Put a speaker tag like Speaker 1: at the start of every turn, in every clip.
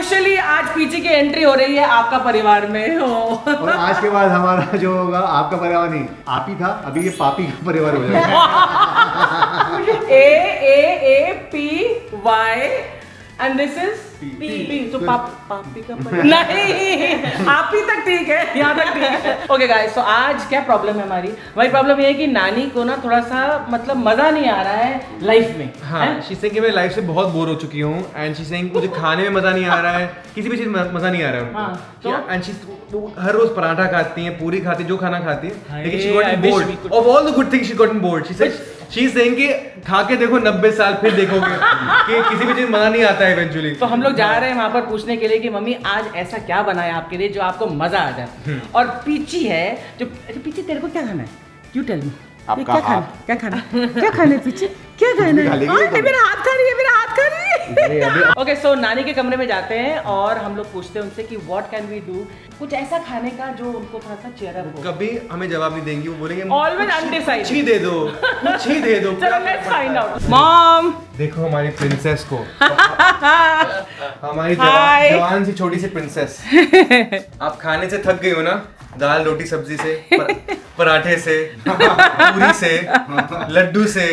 Speaker 1: Officially आज पीछे की एंट्री हो रही है आपका परिवार में हो।
Speaker 2: और आज के बाद हमारा जो होगा आपका परिवार नहीं, आप ही था, अभी ये पापी का परिवार हो जाएगा।
Speaker 1: AAAPY and this is P. तो पापी का परिवार नहीं, आप ही तक ठीक है, यहाँ तक ठीक है। ओके गाइस, तो आज क्या प्रॉब्लम है हमारी प्रॉब्लम ये है कि नानी को ना थोड़ा सा मतलब मजा नहीं आ रहा है लाइफ में।
Speaker 3: हाँ, शी सेइंग कि मैं लाइफ से बहुत बोर हो चुकी हूँ एंड शी सेइंग मुझे खाने में मजा नहीं आ रहा है, किसी भी चीज में मजा नहीं आ रहा है उनको।
Speaker 1: हाँ, तो?
Speaker 3: एंड शी हर रोज पराठा खाती हैं, पूरी खाती है, जो खाना खाती है, लेकिन she
Speaker 1: I
Speaker 3: gotten
Speaker 1: wish
Speaker 3: board
Speaker 1: we could-
Speaker 3: of all the good things she gotten board. She saying कि खा के देखो 90 साल फिर देखोगे कि किसी भी चीज मजा नहीं आता है इवेंचुअली।
Speaker 1: तो हम लोग जा रहे हैं वहां पर पूछने के लिए कि मम्मी आज ऐसा क्या बनाया आपके लिए जो आपको मजा आ जाए। और पीची है जो, पीची तेरे को क्या खाना है, यू टेल मी,
Speaker 2: आपका
Speaker 1: क्या खाना
Speaker 2: हाथ।
Speaker 1: क्या खाना क्या खाना है पीछे, क्या खाना है?
Speaker 2: खा लेगी
Speaker 1: हाँ,
Speaker 2: तो।
Speaker 1: मेरा हाथ खा रही है, मेरा हाथ खा रही है। ओके, सो नानी के कमरे में जाते हैं और हम लोग पूछते हैं उनसे कि व्हाट कैन वी डू, कुछ ऐसा खाने का जो उनको थोड़ा सा चेयर अप हो।
Speaker 3: कभी हमें जवाब नहीं देंगी, वो बोलेंगे
Speaker 1: Always undecided.
Speaker 3: कुछ ही दे दो, कुछ ही दे दो।
Speaker 1: चलो लेट्स फाइंड आउट। मॉम,
Speaker 3: देखो हमारी प्रिंसेस को, हमारी
Speaker 1: Hi.
Speaker 3: जवान सी छोटी सी प्रिंसेस। आप खाने से थक गई हो ना, दाल रोटी सब्जी से, पराठे से, पूरी से, लड्डू से,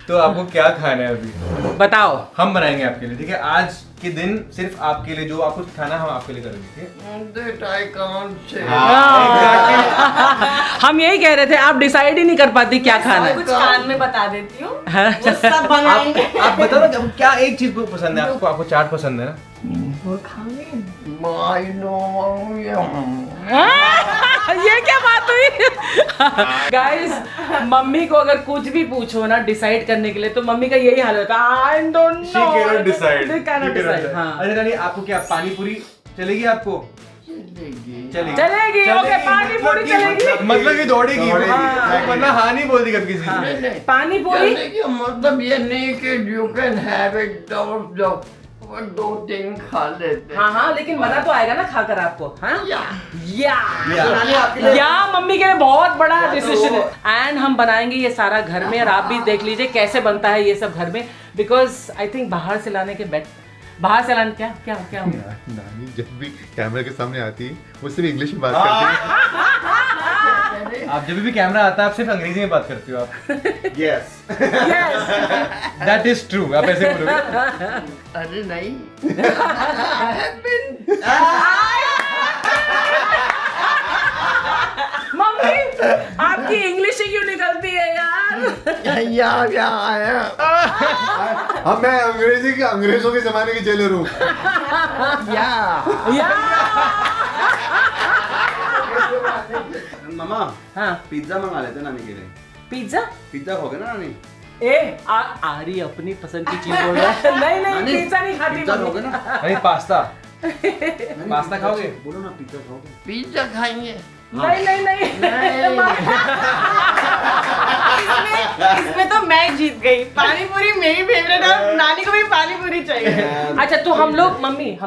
Speaker 3: तो आपको क्या खाना है अभी
Speaker 1: बताओ।
Speaker 3: हम बनाएंगे आपके लिए, ठीक है? आज के दिन सिर्फ आपके लिए, जो आपको खाना हम आपके लिए करेंगे, ठीक है?
Speaker 1: हम यही कह रहे थे, आप डिसाइड ही नहीं कर पाती क्या खाना है।
Speaker 4: कुछ कान में बता देती हूँ,
Speaker 1: हाँ,
Speaker 4: वो सब बनाएंगे।
Speaker 3: आप बताओ ना, अब क्या एक चीज पसंद है आपको? आपको चाट पसंद है ना?
Speaker 1: ये क्या बात हुई? गाइस, मम्मी को अगर कुछ भी पूछो ना डिसाइड करने के लिए, तो मम्मी का यही हाल होता है, I don't know,
Speaker 3: She cannot decide.
Speaker 1: They cannot decide. हाँ।
Speaker 3: अरे रानी, आपको क्या पानी पूरी चलेगी? आपको
Speaker 1: चलेगी, ओके, पानी पूरी चलेगी।
Speaker 3: मतलब कि दौड़ेगी,
Speaker 1: हाँ।
Speaker 3: वरना हाँ नहीं बोलती कभी किसी
Speaker 1: हाँ।
Speaker 3: से।
Speaker 1: पानी पूरी
Speaker 5: मतलब ये नहीं कि you can have it दो तीन खा लेते हैं।
Speaker 1: हाँ हाँ, लेकिन मजा तो आएगा ना खाकर आपको। हाँ
Speaker 5: या।
Speaker 1: या मम्मी के लिए बहुत बड़ा डिसीजन है। एंड हम बनाएंगे ये सारा घर में, और आप भी देख लीजिए कैसे बनता है ये सब घर में, बिकॉज आई थिंक बाहर से लाने के बाहर से लाने क्या क्या क्या हो गया?
Speaker 2: नानी जब भी कैमरे के सामने आती है वो सिर्फ इंग्लिश में बात करती है।
Speaker 3: आप जब भी कैमरा आता है आप सिर्फ अंग्रेजी में बात करती हो आप।
Speaker 2: यस।
Speaker 3: दैट इज ट्रू, आप ऐसे बोलोगे।
Speaker 5: अरे नहीं।
Speaker 1: मम्मी, आपकी इंग्लिश ही क्यों निकलती है यार?
Speaker 5: या आया।
Speaker 2: अब मैं अंग्रेजी के अंग्रेजों के जमाने की जेलर हूँ।
Speaker 5: या।
Speaker 6: मामा,
Speaker 1: हाँ,
Speaker 6: पिज्जा मंगा लेते हैं नानी के लिए।
Speaker 1: पिज्जा?
Speaker 6: पिज्जा खाओगे ना नानी?
Speaker 1: आ रही अपनी पसंद की चीज बोल रहा है। नहीं
Speaker 6: नानी,
Speaker 1: पिज्जा नहीं खाती
Speaker 6: पिज्जा
Speaker 1: मम्मी।
Speaker 6: खाओगे ना?
Speaker 3: अरे पास्ता,
Speaker 6: नानी,
Speaker 3: पास्ता खाओगे?
Speaker 6: बोलो ना, पिज्जा खाओगे?
Speaker 5: पिज्जा खाएंगे।
Speaker 1: नहीं
Speaker 4: इसमें तो मैं जीत गई। पानी पूरी मेरी फेवरेट है, नानी को भी पानी पूरी चाहिए।
Speaker 1: अच्छा, तो हम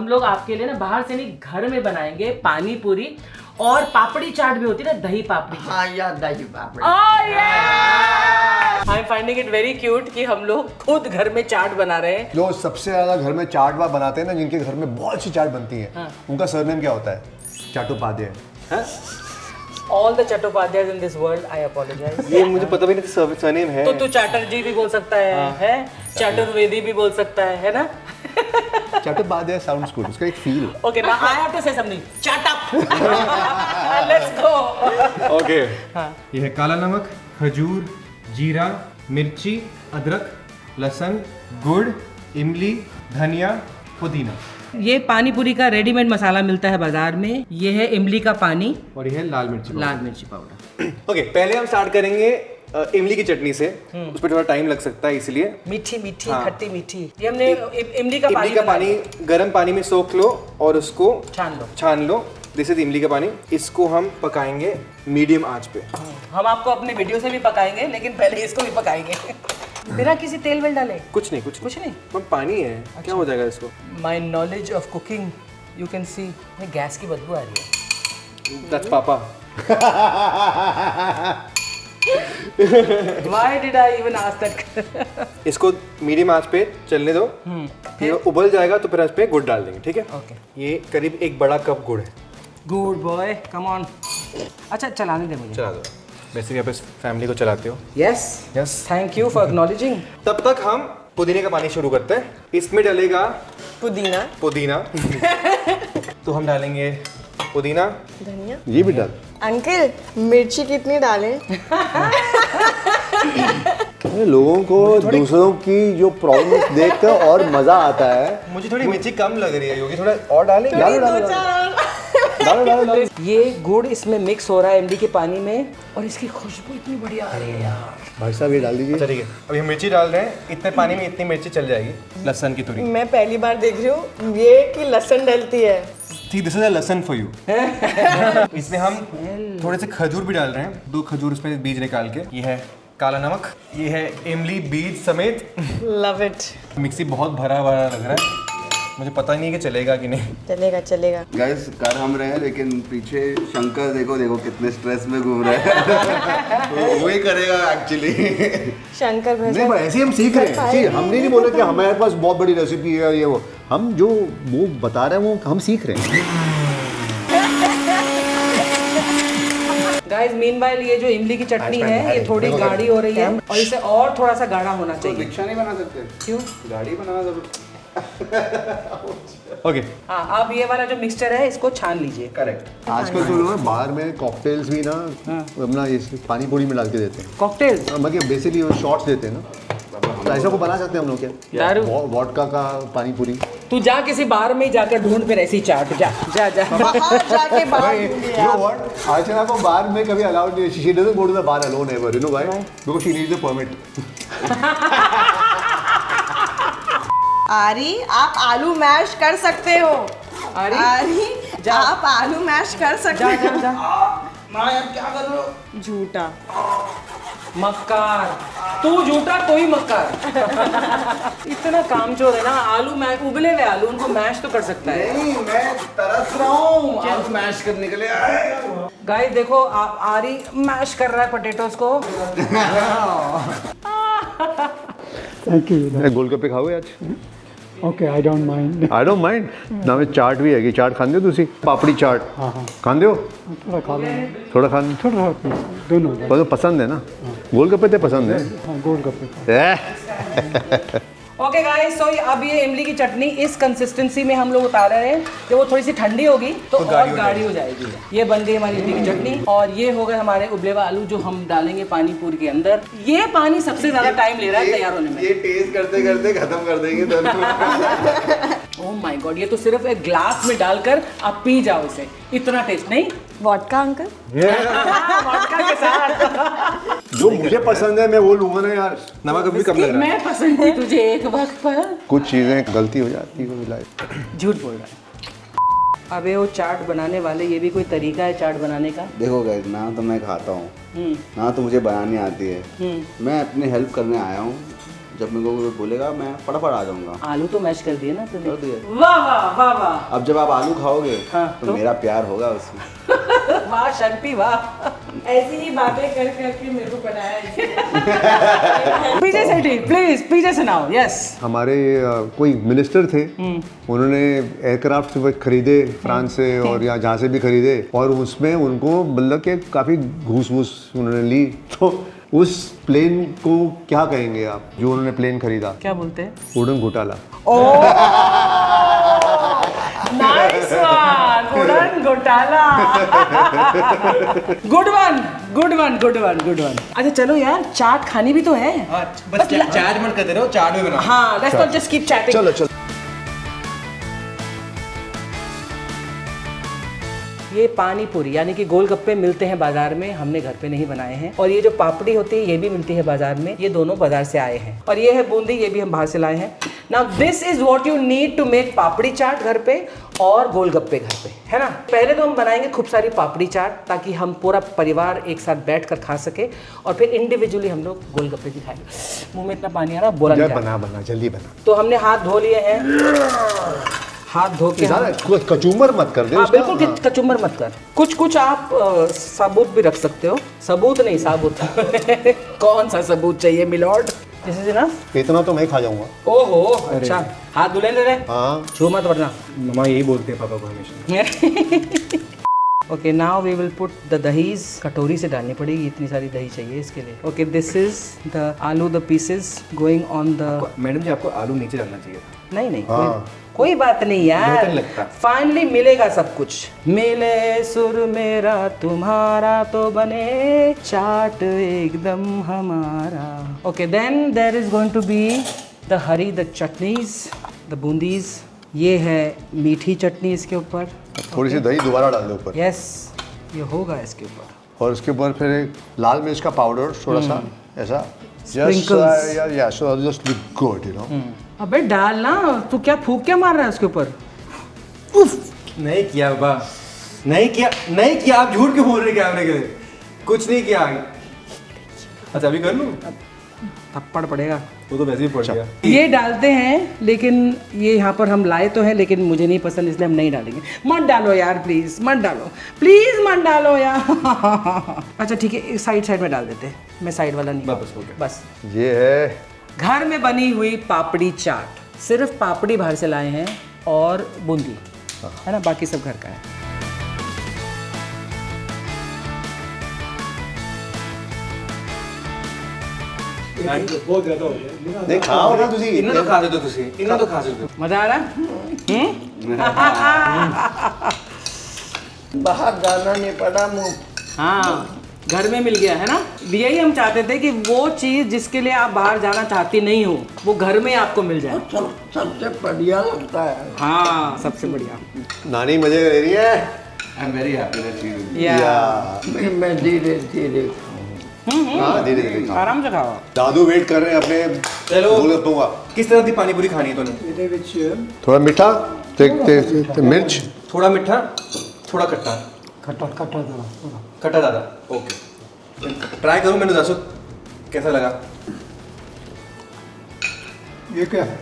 Speaker 1: लोग आपके लिए ना बाहर से नहीं घर में बनाएंगे पानी पूरी, और पापड़ी चाट भी होती है ना, दही पापड़ी।
Speaker 5: हाँ या दही papdi.
Speaker 1: I am finding it very cute कि हम लोग खुद घर में चाट बना रहे हैं।
Speaker 2: जो सबसे ज्यादा घर में चाट वाट बनाते हैं ना, जिनके घर में बहुत सी चाट बनती है,
Speaker 1: हाँ।
Speaker 2: उनका सरनेम क्या होता है? Chattopadhyay.
Speaker 1: All the Chattopadhyay in this world, I apologize.
Speaker 3: ये मुझे पता भी नहीं था सरनेम है।
Speaker 1: तो तू चैटर्जी भी बोल सकता है चतुर्वेदी भी बोल सकता है ना?
Speaker 2: चट्टोपाध्याय साउंड्स गुड, उसका एक फील है।
Speaker 1: Okay, now I have to say something. Shut up. Let's go.
Speaker 3: Okay,
Speaker 1: हाँ।
Speaker 3: ये है काला नमक, खजूर, जीरा, मिर्ची, अदरक, लहसुन, गुड़, इमली, धनिया, पुदीना।
Speaker 1: ये पानी पूरी का रेडीमेड मसाला मिलता है बाजार में। ये है इमली का पानी,
Speaker 3: और ये है लाल मिर्ची।
Speaker 1: लाल मिर्ची पाउडर।
Speaker 3: ओके, पहले हम स्टार्ट करेंगे इमली की चटनी से। उस पर थोड़ा टाइम लग सकता है, इसलिए
Speaker 1: मीठी
Speaker 3: हाँ।
Speaker 1: खट्टी मीठी। ये हमने इमली का
Speaker 3: इमली का पानी गर्म पानी में सोख लो और उसको छान लो। दिस इज इमली का पानी। इसको हम पकाएंगे मीडियम आंच पे।
Speaker 1: हम आपको अपने वीडियो से भी पकाएंगे, लेकिन पहले इसको भी पकाएंगे बिना किसी तेल वेल डाले।
Speaker 3: कुछ नहीं पर पानी है। अच्छा। क्या हो जाएगा इसको?
Speaker 1: My knowledge of cooking you can see. Gas की बदबू आ रही है।
Speaker 3: दैट्स पापा।
Speaker 1: Why did I even ask that?
Speaker 3: इसको मीडियम आंच पे चलने दो, ये उबल जाएगा तो फिर इस पे गुड़ डाल देंगे, ठीक है?
Speaker 1: Okay.
Speaker 3: ये करीब 1 बड़ा कप गुड़ है।
Speaker 1: Good boy, come on. अच्छा चलाने दे मुझे।
Speaker 3: चला दो। वैसे भी आप इस फैमिली को चलाते हो।
Speaker 1: Yes.
Speaker 3: Yes.
Speaker 1: Thank you for acknowledging.
Speaker 3: तब तक हम पुदीने का पानी शुरू करते हैं। इसमें डलेगा पुदीना तो हम डालेंगे पुदीना,
Speaker 4: धनिया,
Speaker 2: ये भी डाल।
Speaker 4: अंकल मिर्ची कितनी डालें?
Speaker 2: लोगों को दूसरों की जो प्रॉब्लम देखकर और मजा आता है।
Speaker 3: मुझे थोड़ी मिर्ची कम लग रही है योगी, थोड़ा और डालेंगे?
Speaker 2: डालो।
Speaker 1: ये गुड़ इसमें मिक्स हो रहा है इमली के पानी में और इसकी खुशबू इतनी बढ़िया आ रही है यार।
Speaker 2: भाई साहब ये डाल दीजिए।
Speaker 3: अच्छा ठीक है, अभी हम मिर्ची डाल रहे हैं। इतने पानी में इतनी मिर्ची चल जाएगी। लहसुन की तुरी।
Speaker 4: मैं पहली बार देख रही हूँ ये कि लहसुन डलती है।
Speaker 3: ठीक, this is a lesson for you. इसमें हम थोड़े से खजूर भी डाल रहे हैं, 2 खजूर इसमें बीज निकाल के। ये है काला नमक, ये है इमली बीज समेत।
Speaker 4: Love it.
Speaker 3: मिक्सी बहुत भरा भरा लग रहा है, मुझे पता नहीं है कि चलेगा कि नहीं।
Speaker 4: चलेगा।
Speaker 6: गाइस कर हम रहे हैं लेकिन पीछे शंकर देखो कितने स्ट्रेस में घूम रहे हैं। वही करेगा एक्चुअली।
Speaker 4: शंकर
Speaker 2: नहीं
Speaker 4: भैया
Speaker 2: पर ऐसे ही हम सीख रहे हैं। See, हमने नहीं बोला कि हमारे पास बहुत बड़ी रेसिपी है ये वो। हम जो वो बता रहे हैं वो हम सीख रहे हैं।
Speaker 1: गाइस मीनवाइल ये जो इमली की चटनी है ये थोड़ी गाढ़ी हो रही है और इसे और थोड़ा सा गाढ़ा होना
Speaker 6: तो
Speaker 1: चाहिए।
Speaker 6: रिक्शा नहीं बना सकते?
Speaker 1: क्यों?
Speaker 6: गाड़ी बनाना जरूर।
Speaker 3: ओके,
Speaker 1: हाँ अब ये वाला जो मिक्सचर है इसको छान लीजिए।
Speaker 3: करेक्ट।
Speaker 2: आजकल तो लोग बाहर में कॉकटेल्स भी ना अपना ये पानी पूरी में डाल के देते हैं।
Speaker 1: कॉकटेल
Speaker 2: मतलब बेसिकली वो शॉट्स देते हैं ना, तो ऐसा को बना सकते हैं हम लोग क्या?
Speaker 1: दारू?
Speaker 2: वोडका का पानी पूरी।
Speaker 1: तू जा किसी बार में ही जाकर ढूंढ फिर ऐसी चाट। जा
Speaker 4: बाहर जाके बाहर ढूंढिए
Speaker 2: You know
Speaker 4: आप।
Speaker 2: what? अर्चना को बार में कभी अलाउड नहीं है। She doesn't go to the bar alone ever. You know why? Because she needs a permit.
Speaker 4: आरी आप आलू मैश कर सकते हो। आरी
Speaker 1: जा।
Speaker 4: आप आलू मैश कर सकते
Speaker 1: जा
Speaker 4: हो।
Speaker 1: जा जा।
Speaker 3: माँ यार क्या कर रहे हो?
Speaker 4: झूठा।
Speaker 1: मक्कार, तू झूठा कोई मक्कार। इतना कामचोर है ना। आलू मैश, उबले हुए आलू उनको मैश तो कर सकता है।
Speaker 6: नहीं मैं तरस रहा हूँ आलू मैश करने के लिए।
Speaker 1: गाइस देखो आरी मैश कर रहा है पोटैटोस को।
Speaker 7: Thank you.
Speaker 2: गोलगप्पे खाओगे आज?
Speaker 7: Okay, I don't mind.
Speaker 2: I don't mind. ना में चाट भी है कि चाट खांदे हो तुसी? पापड़ी चाट खांदे हो?
Speaker 7: थोड़ा खा लो।
Speaker 2: थोड़ा खान
Speaker 7: थोड़ा दोनों
Speaker 2: तो पसंद है ना? गोलगप्पे तो पसंद है।
Speaker 7: हाँ गोलगप्पे।
Speaker 1: ओके गाइस, सो अब ये इमली की चटनी इस कंसिस्टेंसी में हम लोग उतार रहे हैं। जब वो थोड़ी सी ठंडी होगी तो और गाढ़ी हो जाएगी। ये बन गई हमारी इमली की चटनी और ये हो गए हमारे उबले हुए आलू जो हम डालेंगे पानी पूरी के अंदर। ये पानी सबसे ज्यादा टाइम ले रहा है तैयार होने में।
Speaker 6: ये टेस्ट करते करते खत्म कर देंगे दोनों।
Speaker 1: ओह माय गॉड, ये तो सिर्फ एक ग्लास में डालकर आप पी जाओ इसे। इतना टेस्ट नहीं?
Speaker 4: Vodka uncle?
Speaker 1: वोडका के साथ।
Speaker 2: जो मुझे पसंद है मैं वो लूंगा ना यार।
Speaker 3: नमक अभी कम लग रहा है।
Speaker 1: मैं पसंद थी तुझे एक वक्त पर।
Speaker 2: कुछ चीजें गलती हो जाती है लाइफ।
Speaker 1: झूठ बोल रहा है। अबे वो चाट बनाने वाले, ये भी कोई तरीका है चाट बनाने का?
Speaker 6: देखो गाइस ना तो मैं खाता हूँ ना तो मुझे बनानी आती है। मैं अपनी हेल्प करने आया हूँ। जब मेरे को कोई बोलेगा मैं फटाफट आ जाऊंगा।
Speaker 1: आलू तो मैश कर दिए ना
Speaker 6: कर
Speaker 1: तूने?
Speaker 6: दिया।
Speaker 1: वाह वाह वाह वाह।
Speaker 6: अब जब आप आलू खाओगे
Speaker 1: हाँ,
Speaker 6: तो मेरा प्यार होगा उसमें।
Speaker 1: वाह शक्ति वाह।
Speaker 4: ऐसी ही बातें कर करके मेरे को बनाया है।
Speaker 1: पीछे से ठीक प्लीज, पीछे से नाओ। यस।
Speaker 2: हमारे कोई मिनिस्टर थे, उन्होंने एयरक्राफ्ट खरीदे फ्रांस से और यहाँ जहाँ से भी खरीदे और उसमें उनको मतलब कि काफ़ी घूस वूस उन्होंने ली। तो उस प्लेन को क्या कहेंगे आप जो उन्होंने प्लेन खरीदा?
Speaker 1: क्या बोलते हैं?
Speaker 2: उड़न घोटाला।
Speaker 1: नाइस वन, उड़न घोटाला। Good one good one good one good one. अच्छा चलो यार, चाट खानी भी तो है।
Speaker 3: बस चाट मत कर दे रहे हो, चाट भी बनाओ।
Speaker 1: हाँ, let's not just keep chatting.
Speaker 2: चलो चलो।
Speaker 1: ये पानी पूरी यानी कि गोलगप्पे मिलते हैं बाजार में, हमने घर पे नहीं बनाए हैं। और ये जो पापड़ी होती है ये भी मिलती है बाजार में, ये दोनों बाजार से आए हैं। और ये है बूंदी, ये भी हम बाहर से लाए हैं। Now this is what you need to make papdi chaat घर पे और गोलगप्पे घर पे, है ना। पहले तो हम बनाएंगे खूब सारी पापड़ी चाट ताकि हम पूरा परिवार एक साथ बैठ कर खा सके और फिर इंडिविजुअली हम लोग गोलगप्पे भी खाएंगे। मुंह में इतना पानी आ रहा, बोला नहीं जा रहा।
Speaker 2: बना जल्दी बना।
Speaker 1: तो हमने हाथ धो लिए हैं, हाथ धो के
Speaker 2: ज़्यादा कचूमर मत कर दे
Speaker 1: हाँ
Speaker 2: उसका।
Speaker 1: बिल्कुल
Speaker 2: हाँ।
Speaker 1: कचुम्बर मत कर। कुछ कुछ आप सबूत भी रख सकते हो। सबूत नहीं साबुत कौन सा सबूत चाहिए मिलॉर्ड? This is enough.
Speaker 2: इतना तो मैं खा जाऊंगा।
Speaker 1: ओहो अच्छा, हाथ धुले ले रहे,
Speaker 2: हाँ
Speaker 1: छू मत वरना।
Speaker 3: मम्मा यही बोलते हैं पापा को हमेशा।
Speaker 1: Okay now we will put the dahis. कटोरी से डालनी पड़ेगी, इतनी सारी दही चाहिए इसके लिए। Okay this is the aloo, the pieces going on the.
Speaker 3: Madam ji आपको आलू नीचे डालना चाहिए था।
Speaker 1: नहीं नहीं
Speaker 2: हाँ।
Speaker 1: कोई बात नहीं यार,
Speaker 3: बेहतर लगता।
Speaker 1: फाइनली मिलेगा सब कुछ। मिले सुर मेरा तुम्हारा तो बने चाट एकदम हमारा। Okay then there is going to be the hari, the chutneys, the boondis. ये है मीठी चटनी इसके ऊपर।
Speaker 2: थोड़ी सी दही दोबारा डाल दे ऊपर।
Speaker 1: यस ये होगा इसके ऊपर।
Speaker 2: और उसके ऊपर फिर एक लाल मिर्च का पाउडर थोड़ा सा ऐसा।
Speaker 1: Sprinkles.
Speaker 2: Just look good you know.
Speaker 1: अबे डाल ना, तू क्या फूक क्या मार रहा है उसके ऊपर?
Speaker 3: नहीं किया बाबा, नहीं किया। आप झूठ क्यों बोल रहे कैमरे के लिए? कुछ नहीं किया। अच्छा अभी कर लूँ?
Speaker 1: थप्पड़ पड़ेगा।
Speaker 3: वो तो वैसे ही पड़ गया।
Speaker 1: ये डालते हैं लेकिन ये यहाँ पर हम लाए तो हैं लेकिन मुझे नहीं पसंद इसलिए हम नहीं डालेंगे। मत डालो यार प्लीज, मत डालो प्लीज, मत डालो यार। अच्छा ठीक है, साइड साइड में डाल देते हैं। मैं साइड वाला नहीं,
Speaker 3: बस हो गया।
Speaker 1: बस।
Speaker 2: ये है
Speaker 1: घर में बनी हुई पापड़ी चाट। सिर्फ पापड़ी बाहर से लाए हैं और बूंदी है ना, बाकी सब घर का है।
Speaker 2: नहीं खाओ ना तुसी।
Speaker 3: इन्हें तो खा दे दो तुसी, इन्हें तो खा सकते हो।
Speaker 1: मजा आ रहा है?
Speaker 5: बाहर जाना नहीं पड़ा मुँह।
Speaker 1: हाँ घर में मिल गया है ना। यही हम चाहते थे कि वो चीज़ जिसके लिए आप बाहर जाना चाहती नहीं हो वो घर में आपको मिल जाए।
Speaker 5: सबसे बढ़िया लगता है।
Speaker 1: हाँ सबसे बढ़िया।
Speaker 2: नानी मजे ले रही है।
Speaker 6: I am very happy that she
Speaker 1: या
Speaker 5: मैं धीरे धीरे
Speaker 2: हाँ धीरे धीरे खाओ।
Speaker 1: आराम से खाओ।
Speaker 2: दादू वेट कर रहे हैं अपने
Speaker 3: चलो।
Speaker 2: गोलगप्पों का।
Speaker 3: किस तरह की पानी पूरी खानी है तूने?
Speaker 2: थोड़ा मीठा, मिर्च।
Speaker 3: थोड़ा मीठा, थोड़ा खट्टा।
Speaker 7: खट्टा खट्टा दो थोड़ा।
Speaker 3: खट्टा ज़्यादा। ओके ट्राई करूँ, मैंने दसो कैसा लगा?
Speaker 7: ये क्या है?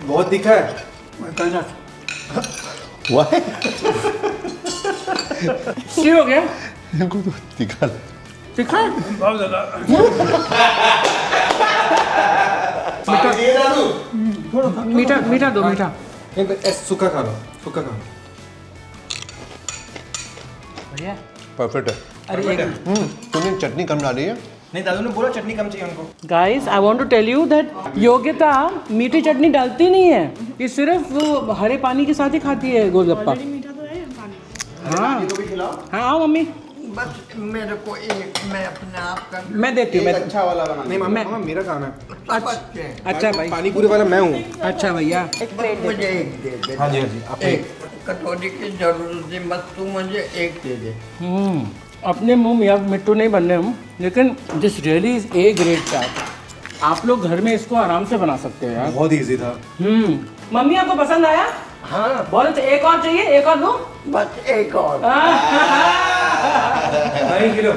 Speaker 3: बहुत तीखा है।
Speaker 2: वाह
Speaker 1: की हो गया?
Speaker 2: इनको तो तीखा लगा।
Speaker 1: तीखा मीठा मीठा दो मीठा।
Speaker 3: सूखा खा लो, सूखा खा लो।
Speaker 1: बढ़िया।
Speaker 2: परफेक्ट है।
Speaker 1: अरे एक
Speaker 2: तूने चटनी कम डाली है।
Speaker 3: नहीं दादू ने बोला चटनी कम चाहिए उनको।
Speaker 1: Guys I want to tell you that योग्यता मीठी चटनी डालती नहीं है, ये सिर्फ वो हरे पानी के साथ ही खाती है गोलगप्पा।
Speaker 4: मीठा तो है पानी।
Speaker 1: हाँ हाँ आओ मम्मी,
Speaker 5: बस मेरे को एक मैं अपने आप का
Speaker 1: मैं देती हूँ। मैं
Speaker 6: अच्छा वाला बना।
Speaker 3: नहीं मामा मेरा काम है।
Speaker 1: अच्छा भाई,
Speaker 3: पानी पूरी वाला मैं हूँ।
Speaker 1: अच्छा भैया।
Speaker 5: मुझे एक दे दे।
Speaker 3: हाँ जी हाँ जी आप
Speaker 5: एक कटोरी की जरूरत नहीं, बस तू मुझे एक दे दे।
Speaker 1: अपने मुंह में अब मिट्टू नहीं बनने हम, लेकिन this really is a great chaat. आप लोग घर में इसको आराम से बना सकते हो यार।
Speaker 3: बहुत इजी था।
Speaker 1: मम्मी आपको पसंद आया?
Speaker 5: हाँ
Speaker 1: बोलो तो एक और चाहिए, एक और दो।
Speaker 5: बस एक और।
Speaker 3: नहीं किलो।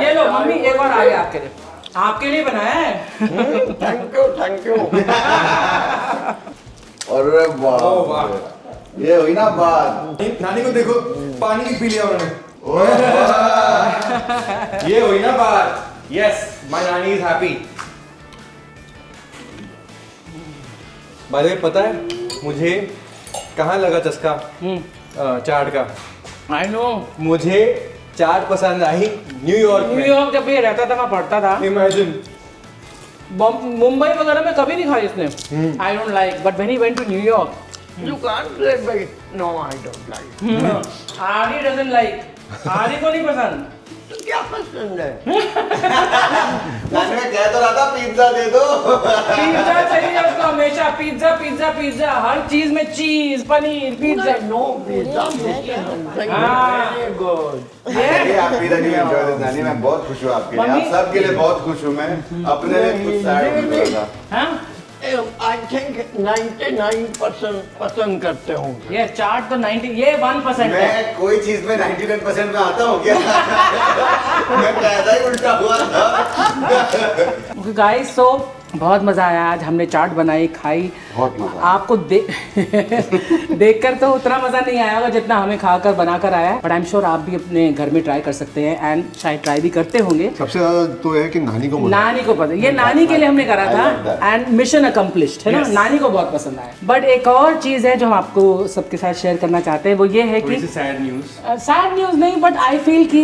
Speaker 1: ये लो मम्मी, एक और आ गया आपके लिए, आपके लिए बनाया है।
Speaker 5: Thank you.
Speaker 6: अरे वाह, ये हुई ना बात।
Speaker 3: नानी को देखो, पानी भी पी लिया उन्होंने। ये हुई ना बात। यस माय नानी is happy. By the way पता है मुझे कहाँ लगा चस्का चाट का?
Speaker 1: I know.
Speaker 3: मुझे चाट पसंद आई न्यूयॉर्क में।
Speaker 1: न्यूयॉर्क जब ये रहता था, मैं पढ़ता था।
Speaker 3: इमेजिन
Speaker 1: मुंबई वगैरह में कभी नहीं खाई इसने। I don't like, but when he went to New York,
Speaker 5: You can't say wait. No, I don't like.
Speaker 1: Aari doesn't like, Aari को नहीं पसंद।
Speaker 5: तो क्या पसंद है?
Speaker 6: नानी मैं कह तो रहा था पिज्जा दे दो।
Speaker 1: पिज्जा चाहिए उसको हमेशा, पिज्जा पिज्जा पिज्जा, हर चीज में चीज, पनीर, पिज्जा।
Speaker 5: No pizza.
Speaker 1: हाँ।
Speaker 5: Very good.
Speaker 6: Happy that you enjoy this नानी। मैं बहुत खुश हूँ आपके लिए, आप सबके लिए बहुत खुश हूँ मैं। अपने लिए कुछ सैड हो रहा था।
Speaker 1: हाँ
Speaker 5: I think 99% पसंद करते होंगे।
Speaker 1: ये चाट तो 90, ये 1% है।
Speaker 6: मैं कोई चीज में 99% में आता हूँ क्या? मैं पैदा ही उल्टा हुआ था।
Speaker 1: Okay guys, so बहुत मज़ा आया आज, हमने चाट बनाई खाई।
Speaker 6: बहुत मजा
Speaker 1: आपको देखकर तो उतना मज़ा नहीं आया होगा जितना हमें खाकर बनाकर आया है, बट आई एम श्योर आप भी अपने घर में ट्राई कर सकते हैं एंड शायद ट्राई भी करते होंगे।
Speaker 2: सबसे ज्यादा तो है कि नानी को
Speaker 1: नानी को पता, ये नानी के लिए हमने करा
Speaker 6: I love
Speaker 1: था
Speaker 6: that.
Speaker 1: एंड मिशन अकम्प्लिश्ड है ना, नानी को बहुत पसंद आया। बट एक और चीज़ है जो हम आपको सबके साथ शेयर करना चाहते हैं, वो ये है कि
Speaker 3: सैड न्यूज़।
Speaker 1: सैड न्यूज़ नहीं, बट आई फील कि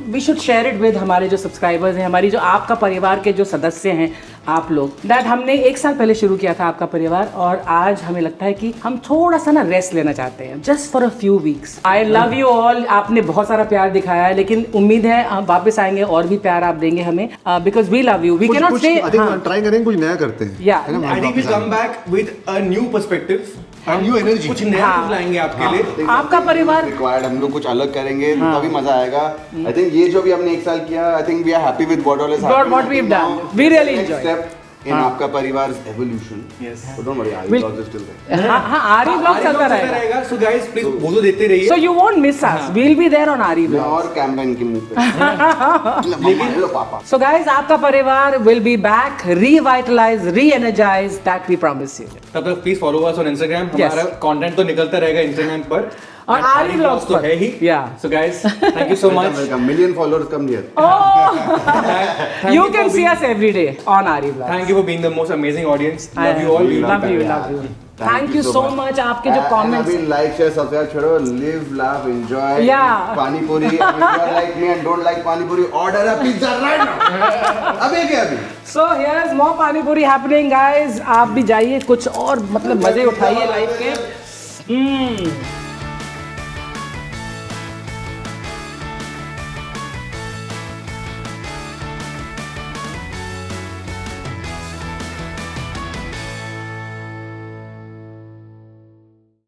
Speaker 1: we should share it with हमारे जो सब्सक्राइबर्स हैं, हमारी जो आपका परिवार के जो सदस्य हैं आप लोग, दैट हमने 1 साल पहले शुरू किया था आपका परिवार, और आज हमें लगता है कि हम थोड़ा सा ना रेस्ट लेना चाहते हैं, just for a few weeks. I love you all, आपने बहुत सारा प्यार दिखाया है, लेकिन उम्मीद है हम वापस आएंगे और भी प्यार आप देंगे हमें, because we love you. We can not say
Speaker 2: try करेंगे, कुछ नया करते हैं।
Speaker 1: Yeah.
Speaker 2: है ना,
Speaker 3: I think we come back with a new perspective,
Speaker 2: new energy.
Speaker 3: कुछ नया कुछ लाएंगे आपके लिए।
Speaker 1: आपका परिवार
Speaker 6: रिक्वायर्ड, हम लोग कुछ अलग करेंगे तो तभी मजा आएगा। आई थिंक ये जो भी हमने 1 साल किया, I think we are happy with what all is
Speaker 1: what we've done. We really enjoy.
Speaker 6: Step in आपका परिवार evolution.
Speaker 3: Yes.
Speaker 6: Don't worry, I
Speaker 1: We'll-
Speaker 6: love this till
Speaker 1: हाँ आरी ब्लॉग चलता रहेगा,
Speaker 3: सो गाइस प्लीज वो तो देते रहिए।
Speaker 1: so you won't miss us, we'll be there on आरी ब्लॉग।
Speaker 6: और कैंपेन के मुंह पे लेकिन हेलो पापा।
Speaker 1: So guys, आपका परिवार will be back, revitalized, re-energized, that we promise you.
Speaker 3: तब तक please follow us on Instagram, हमारा कंटेंट तो निकलता रहेगा इंस्टाग्राम पर
Speaker 1: और आरी ब्लॉग्स
Speaker 3: तो
Speaker 1: पर
Speaker 3: है ही।
Speaker 1: Yeah.
Speaker 3: So guys thank you so much.
Speaker 6: Welcome, million followers come here.
Speaker 1: Oh, you can see us every day on आरी blog.
Speaker 3: Thank you for being the most amazing audience. Love you all.
Speaker 1: Love you, love you. Thank you so much, आपके जो comments
Speaker 6: अभी like share subscribe छोड़ो, live laugh enjoy.
Speaker 1: Yeah.
Speaker 6: पानी पूरी, if you are like me and don't like पानी पूरी, order a pizza right now। अभी क्या अभी?
Speaker 1: So here's more पानी पूरी happening guys, आप भी जाइए कुछ और मतलब मजे उठाइए लाइफ के।